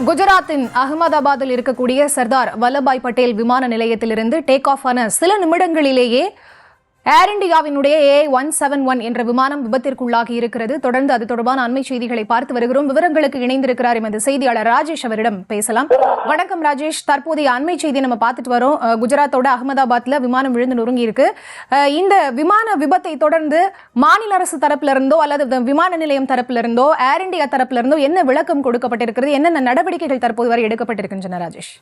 குஜராத்தின் அகமதாபாத்தில் இருக்கக்கூடிய சர்தார் வல்லபாய் பட்டேல் விமான நிலையத்திலிருந்து டேக் ஆஃப் ஆன சில நிமிடங்களிலேயே ஏர் இந்தியாவினுடைய A171 என்ற விமானம் விபத்திற்குள்ளாகி இருக்கிறது. தொடர்ந்து அது தொடர்பான அண்மை செய்திகளை பார்த்து வருகிறோம். விவரங்களுக்கு இணைந்திருக்கிறார் எமது செய்தியாளர் ராஜேஷ், அவரிடம் பேசலாம். வணக்கம் ராஜேஷ், தற்போதைய அண்மை செய்தியை நம்ம பார்த்துட்டு வரோம். குஜராத்தோட அகமதாபாத்ல விமானம் விழுந்து நொறுங்கி இருக்கு. இந்த விமான விபத்தை தொடர்ந்து மாநில அரசு தரப்புல இருந்தோ அல்லது விமான நிலையம் தரப்புல இருந்தோ ஏர் இந்தியா தரப்புல இருந்தோ என்ன விளக்கம் கொடுக்கப்பட்டிருக்கிறது, என்னென்ன நடவடிக்கைகள் தற்போது வரை எடுக்கப்பட்டிருக்கின்றன? ராஜேஷ்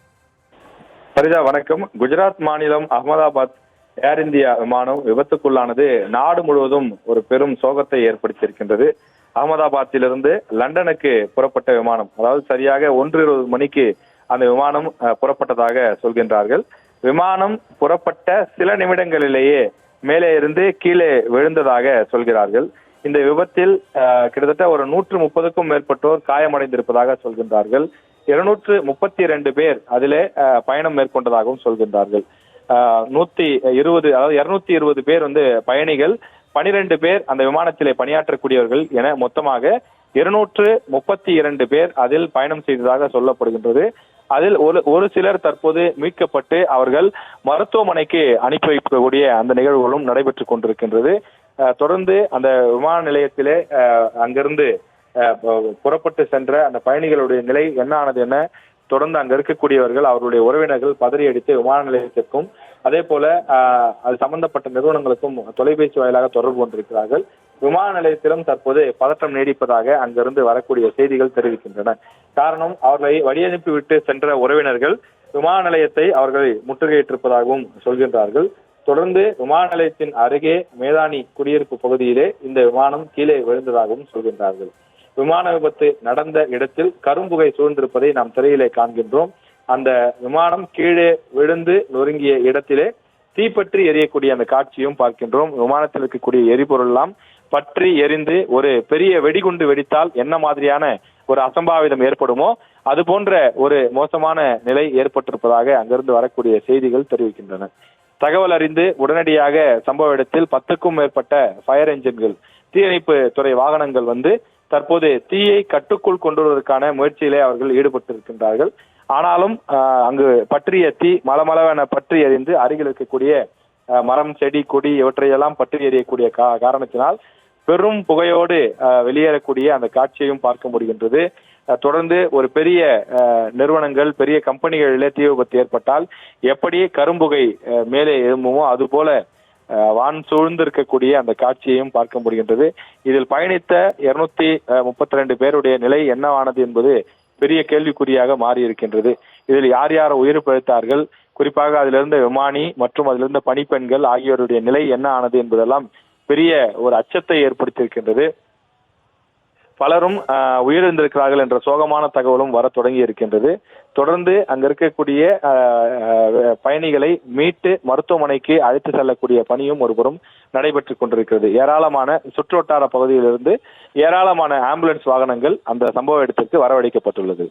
பரிதா, வணக்கம். குஜராத் மாநிலம் அகமதாபாத் ஏர் இந்தியா விமானம் விபத்துக்குள்ளானது நாடு முழுவதும் ஒரு பெரும் சோகத்தை ஏற்படுத்தியிருக்கின்றது. அகமதாபாத்திலிருந்து லண்டனுக்கு புறப்பட்ட விமானம், அதாவது சரியாக 1:20 மணிக்கு அந்த விமானம் புறப்பட்டதாக சொல்கின்றார்கள். விமானம் புறப்பட்ட சில நிமிடங்களிலேயே மேலே இருந்து கீழே விழுந்ததாக சொல்கிறார்கள். இந்த விபத்தில் கிட்டத்தட்ட ஒரு 130க்கும் மேற்பட்டோர் காயமடைந்திருப்பதாக சொல்கின்றார்கள். 232 பேர் அதிலே பயணம் மேற்கொண்டதாகவும் சொல்கின்றார்கள். 220 பேர் பயணிகள், 12 பேர் அந்த விமானத்திலே பணியாற்றக்கூடியவர்கள் என மொத்தமாக 232 பேர் அதில் பயணம் செய்ததாக சொல்லப்படுகின்றது. அதில் ஒரு சிலர் தற்போது மீட்கப்பட்டு அவர்கள் மருத்துவமனைக்கு அனுப்பி வைக்கக்கூடிய அந்த நிகழ்வுகளும் நடைபெற்றுக் கொண்டிருக்கின்றது. தொடர்ந்து அந்த விமான நிலையத்திலே அங்கிருந்து புறப்பட்டு சென்ற அந்த பயணிகளுடைய நிலை என்ன ஆனது என தொடர்ந்து அங்க இருக்கக்கூடியவர்கள், அவர்களுடைய உறவினர்கள் பதறி அடித்து விமான நிலையத்திற்கும் அதே போல அது சம்பந்தப்பட்ட நிறுவனங்களுக்கும் தொலைபேசி வாயிலாக தொடர்பு கொண்டிருக்கிறார்கள். விமான நிலையத்திலும் தற்போது பதற்றம் நீடிப்பதாக அங்கிருந்து வரக்கூடிய செய்திகள் தெரிவிக்கின்றன. காரணம், அவர்களை வழியனுப்பி விட்டு சென்ற உறவினர்கள் விமான நிலையத்தை அவர்களை முற்றுகையிட்டிருப்பதாகவும் சொல்கின்றார்கள். தொடர்ந்து விமான நிலையத்தின் அருகே மேதானி குடியிருப்பு பகுதியிலே இந்த விமானம் கீழே விழுந்ததாகவும் சொல்கின்றார்கள். விமான விபத்து நடந்த இடத்தில் கரும்புகை சூழ்ந்திருப்பதை நாம் திரையிலே காண்கின்றோம். அந்த விமானம் கீழே விழுந்து நொறுங்கிய இடத்திலே தீப்பற்றி எரியக்கூடிய அந்த காட்சியும் பார்க்கின்றோம். விமானத்தில் இருக்கக்கூடிய எரிபொருள் எல்லாம் பற்றி எரிந்து ஒரு பெரிய வெடிகுண்டு வெடித்தால் என்ன மாதிரியான ஒரு அசம்பாவிதம் ஏற்படுமோ அது போன்ற ஒரு மோசமான நிலை ஏற்பட்டிருப்பதாக அங்கிருந்து வரக்கூடிய செய்திகள் தெரிவிக்கின்றன. தகவல் அறிந்து உடனடியாக சம்பவ இடத்தில் 10க்கும் மேற்பட்ட ஃபயர் என்ஜின்கள், தீயணைப்பு துறை வாகனங்கள் தற்போது தீயை கட்டுக்குள் கொண்டு வருவதற்கான முயற்சியிலே அவர்கள் ஈடுபட்டிருக்கின்றார்கள். ஆனாலும் அங்கு பற்றிய தீ மலமளவென பற்றி எறிந்து அருகில் இருக்கக்கூடிய மரம், செடி, கொடி இவற்றையெல்லாம் பற்றி எறியக்கூடிய காரணத்தினால் பெரும் புகையோடு வெளியேறக்கூடிய அந்த காட்சியையும் பார்க்க முடிகின்றது. தொடர்ந்து ஒரு பெரிய நிறுவனங்கள், பெரிய கம்பெனிகளிலே தீ விபத்து ஏற்பட்டால் எப்படி கரும்புகை மேலே எழும்புமோ அது போல வான் சூழ்ந்திருக்கக்கூடிய அந்த காட்சியையும் பார்க்க முடிகின்றது. இதில் பயணித்த 232 பேருடைய நிலை என்னவானது என்பது பெரிய கேள்விக்குறியாக மாறி இருக்கின்றது. இதில் யார் யார் உயிர் பிழைத்தார்கள், குறிப்பாக அதிலிருந்த விமானி மற்றும் அதிலிருந்த பணிப்பெண்கள் ஆகியோருடைய நிலை என்ன ஆனது என்பதெல்லாம் பெரிய ஒரு அச்சத்தை ஏற்படுத்தியிருக்கின்றது. பலரும் உயிரிழந்திருக்கிறார்கள் என்ற சோகமான தகவலும் வர தொடங்கி இருக்கின்றது. தொடர்ந்து அங்க இருக்கக்கூடிய பயணிகளை மீட்டு மருத்துவமனைக்கு அழைத்து செல்லக்கூடிய பணியும் ஒருபுறம் நடைபெற்றுக் கொண்டிருக்கிறது. ஏராளமான சுற்றுவட்டார பகுதியிலிருந்து ஏராளமான ஆம்புலன்ஸ் வாகனங்கள் அந்த சம்பவ இடத்திற்கு வரவழைக்கப்பட்டுள்ளது.